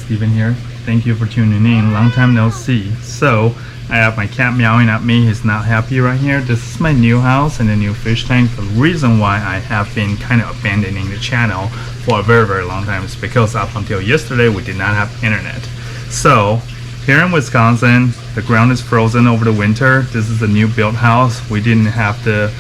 Steven here. Thank you for tuning in. Long time no see. So I have my cat meowing at me. He's not happy right here. This is my new house and the new fish tank. The reason why I have been kind of abandoning the channel for a very long time is because up until yesterday we did not have internet. So here in Wisconsin, the ground is frozen over the winter. This is a new built house. We didn't have the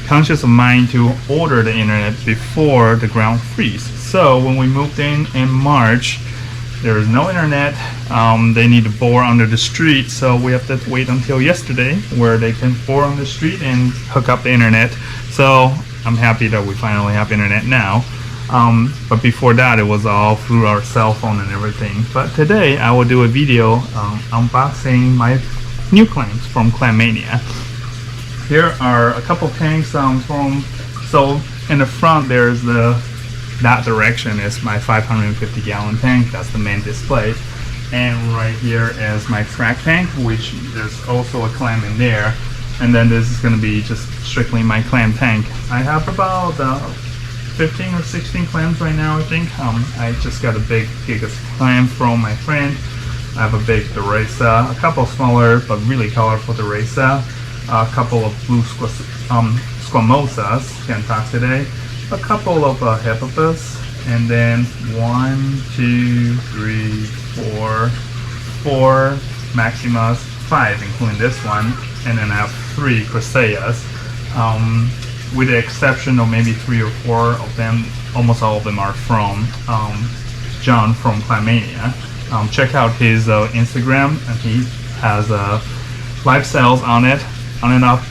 conscious of mind to order the internet before the ground freeze. So when we moved in March, there is no internet. They need to bore under the street, so we have to wait until yesterday where they can bore on the street and hook up the internet. So I'm happy that we finally have internet now. But before that, it was all through our cell phone and everything. But today I will do a video unboxing my new clams from Clammania. Here are a couple tanks so in the front there's that direction is my 550 gallon tank. That's the main display. And right here is my frac tank, which there's also a clam in there. And then this is going to be just strictly my clam tank. I have about 15 or 16 clams right now, I think. I just got a big gigas clam from my friend. I have a big Doresa, a couple smaller but really colorful Doresa, a couple of blue squamosas, can't talk today, a couple of hippopus, and then 4 maximas, 5 including this one, and then I have 3 crusayas. With the exception of maybe 3 or 4 of them, almost all of them are from John from Clammania. Check out his Instagram, and he has live sales on it, on and off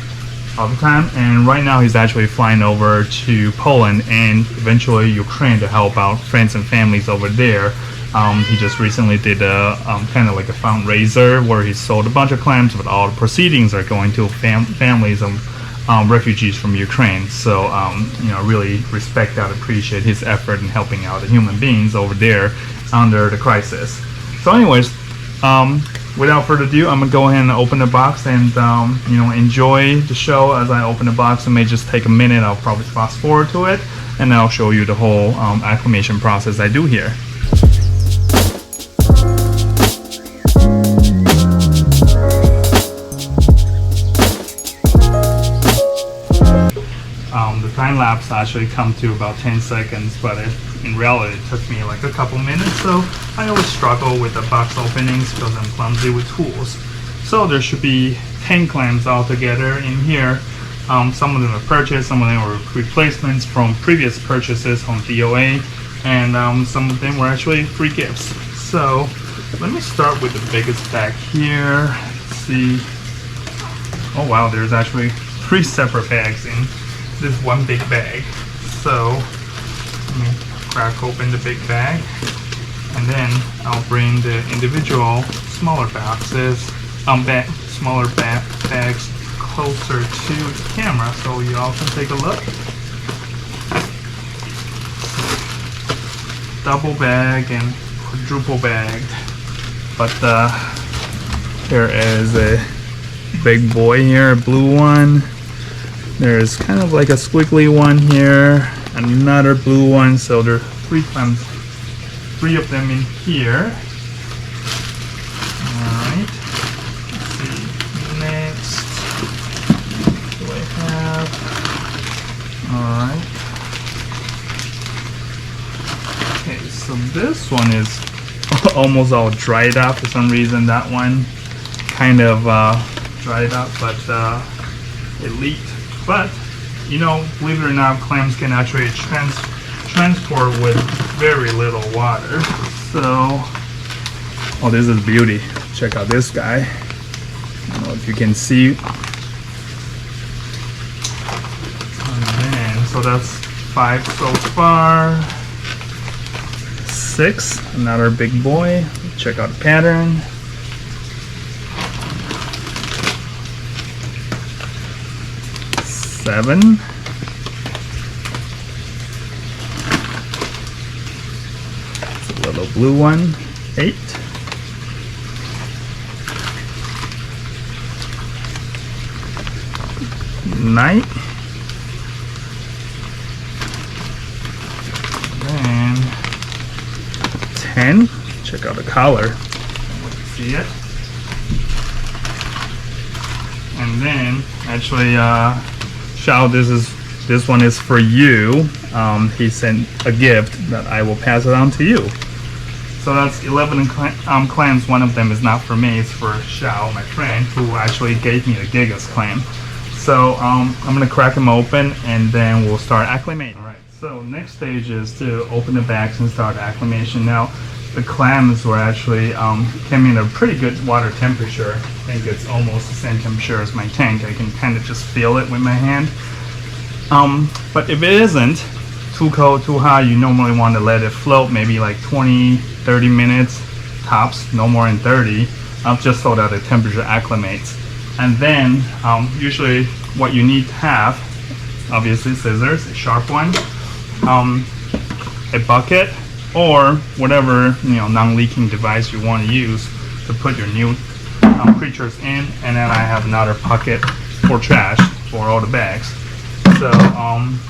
all the time. And right now he's actually flying over to Poland and eventually Ukraine to help out friends and families over there. He just recently did a kind of like a fundraiser where he sold a bunch of clams, but all the proceedings are going to families of refugees from Ukraine. So really respect that, appreciate his effort in helping out the human beings over there under the crisis. So anyways, without further ado, I'm gonna go ahead and open the box and enjoy the show as I open the box. It may just take a minute. I'll probably fast forward to it, and I'll show you the whole acclimation process I do here. The time lapse actually come to about 10 seconds, but in reality it took me like a couple minutes. So I always struggle with the box openings because I'm clumsy with tools. So there should be 10 clams altogether in here. Some of them are purchased, some of them were replacements from previous purchases on DOA, and some of them were actually free gifts. So let me start with the biggest bag here. Let's see. Oh wow, there's actually 3 separate bags in this one big bag. So let me crack open the big bag, and then I'll bring the individual smaller boxes, smaller bags closer to the camera so you all can take a look. Double bag and quadruple bagged, but there is a big boy here, a blue one. There's kind of like a squiggly one here, another blue one, so there are 3 clams, 3 of them in here. Alright, let's see, next, what do I have? Alright, okay, so this one is almost all dried up for some reason. That one kind of dried up, but it leaked. But believe it or not, clams can actually transport with very little water. So, oh, this is beauty. Check out this guy. I don't know if you can see. And then, so that's 5 so far. 6, another big boy. Check out the pattern. 7. It's a little blue one. 8. 9. And 10. Check out the color. See it? And then actually, Shao, this one is for you. He sent a gift that I will pass it on to you. So that's 11 clams. One of them is not for me, it's for Shao, my friend, who actually gave me the Gigas clam. So I'm gonna crack them open and then we'll start acclimating. All right, so next stage is to open the bags and start acclimation. Now, the clams were actually came in a pretty good water temperature. I think it's almost the same temperature as my tank. I can kind of just feel it with my hand. But if it isn't too cold, too hot, you normally want to let it float maybe like 20-30 minutes tops, no more than 30, just so that the temperature acclimates. And then usually what you need to have, obviously scissors, a sharp one, a bucket, or whatever non-leaking device you want to use to put your new creatures in. And then I have another bucket for trash for all the bags. So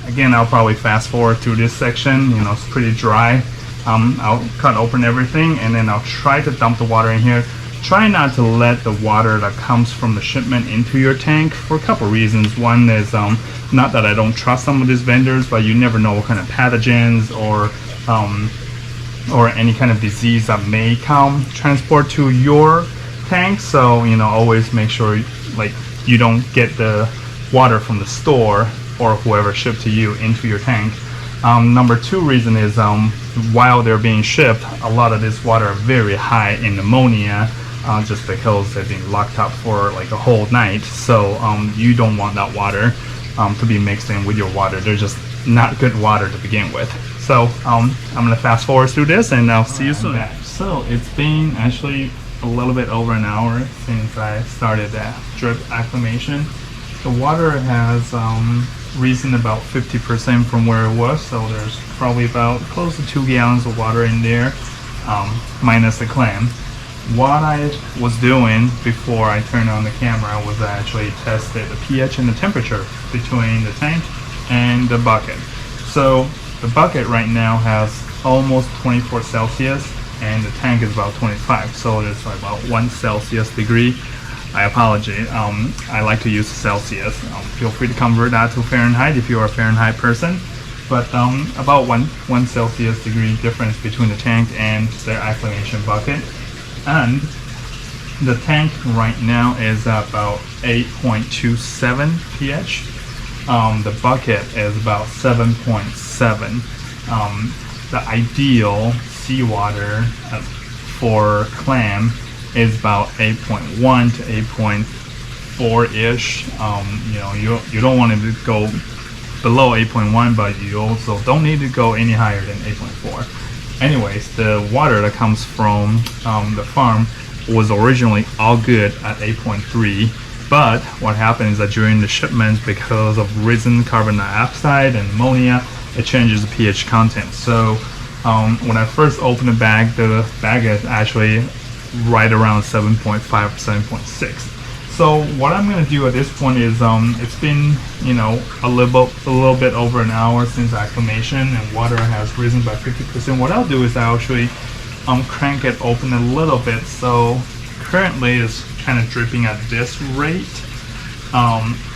again, I'll probably fast forward through this section. It's pretty dry. I'll cut open everything and then I'll try to dump the water in here. Try not to let the water that comes from the shipment into your tank for a couple reasons. One is not that I don't trust some of these vendors, but you never know what kind of pathogens or any kind of disease that may transport to your tank. So always make sure you don't get the water from the store or whoever shipped to you into your tank. Number two reason is while they're being shipped, a lot of this water are very high in ammonia, just because they've been locked up for like a whole night. So you don't want that water to be mixed in with your water. They're just not good water to begin with. So I'm gonna fast forward through this and I'll see you soon. So it's been actually a little bit over an hour since I started that drip acclimation. The water has risen about 50% from where it was, so there's probably about close to 2 gallons of water in there, minus the clam. What I was doing before I turned on the camera was I actually tested the pH and the temperature between the tank and the bucket. So the bucket right now has almost 24 Celsius and the tank is about 25, so there's like about 1 Celsius degree. I apologize. I like to use Celsius. Feel free to convert that to Fahrenheit if you're a Fahrenheit person. But about 1 Celsius degree difference between the tank and the acclimation bucket. And the tank right now is about 8.27 pH. The bucket is about 7.7. The ideal seawater for clam is about 8.1 to 8.4 ish. You don't want to go below 8.1, but you also don't need to go any higher than 8.4. Anyways, the water that comes from the farm was originally all good at 8.3, but what happened is that during the shipments, because of risen carbon dioxide and ammonia, it changes the pH content. So when I first opened the bag is actually right around 7.5 or 7.6. So what I'm going to do at this point is it's been a little bit over an hour since acclimation and water has risen by 50%. What I'll do is I'll actually crank it open a little bit. So currently it's kind of dripping at this rate.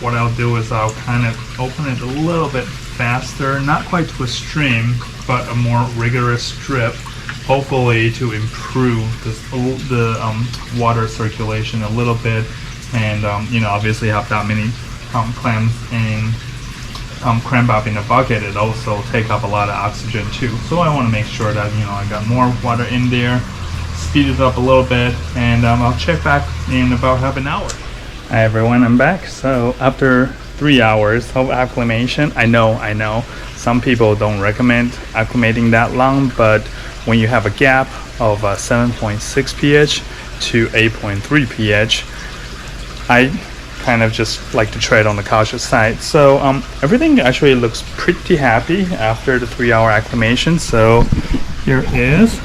What I'll do is I'll kind of open it a little bit faster, not quite to a stream, but a more rigorous drip, hopefully to improve the water circulation a little bit, and obviously have that many clams and cram up in a bucket. It also take up a lot of oxygen too. So I want to make sure that I got more water in there, speed it up a little bit, and I'll check back in about half an hour. Hi everyone, I'm back. So after 3 hours of acclimation, I know some people don't recommend acclimating that long, but when you have a gap of 7.6 pH to 8.3 pH, I kind of just like to tread on the cautious side. So everything actually looks pretty happy after the 3 hour acclimation. So here is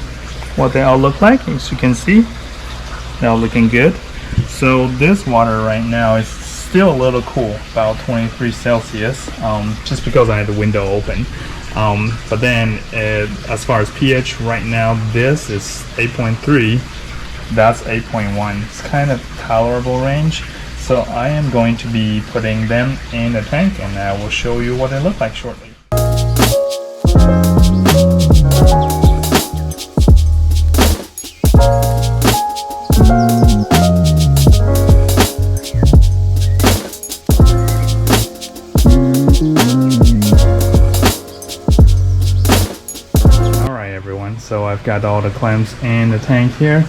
what they all look like. As you can see, they're all looking good. So this water right now is still a little cool, about 23 Celsius, just because I had the window open. But then as far as pH right now, this is 8.3, that's 8.1. It's kind of tolerable range. So I am going to be putting them in the tank, and I will show you what they look like shortly. Alright everyone, so I've got all the clams in the tank here.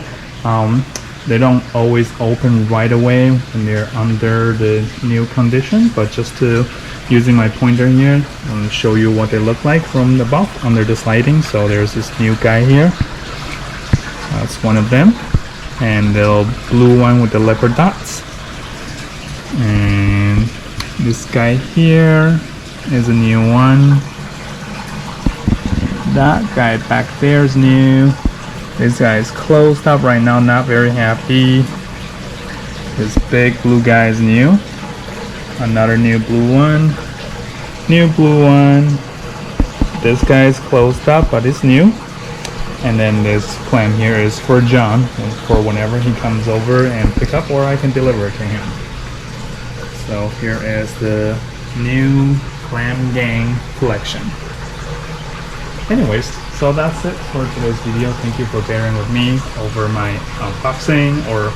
They don't always open right away when they're under the new condition, but just to using my pointer here, I'm going to show you what they look like from above under this lighting. So there's this new guy here, that's one of them, and the blue one with the leopard dots, and this guy here is a new one. That guy back there is new. This guy is closed up right now, not very happy. This big blue guy is new. Another new blue one. New blue one. This guy is closed up, but it's new. And then this clam here is for John, for whenever he comes over and pick up, or I can deliver it to him. So here is the new clam gang collection. Anyways, so that's it for today's video. Thank you for bearing with me over my unboxing or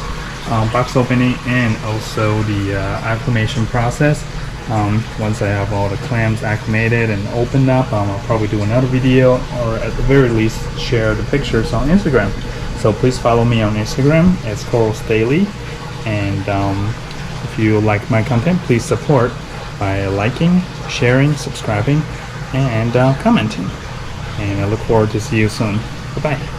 box opening, and also the acclimation process. Once I have all the clams acclimated and opened up, I'll probably do another video, or at the very least share the pictures on Instagram. So please follow me on Instagram. It's Corals Daily, and if you like my content, please support by liking, sharing, subscribing, and commenting. And I look forward to see you soon. Bye-bye.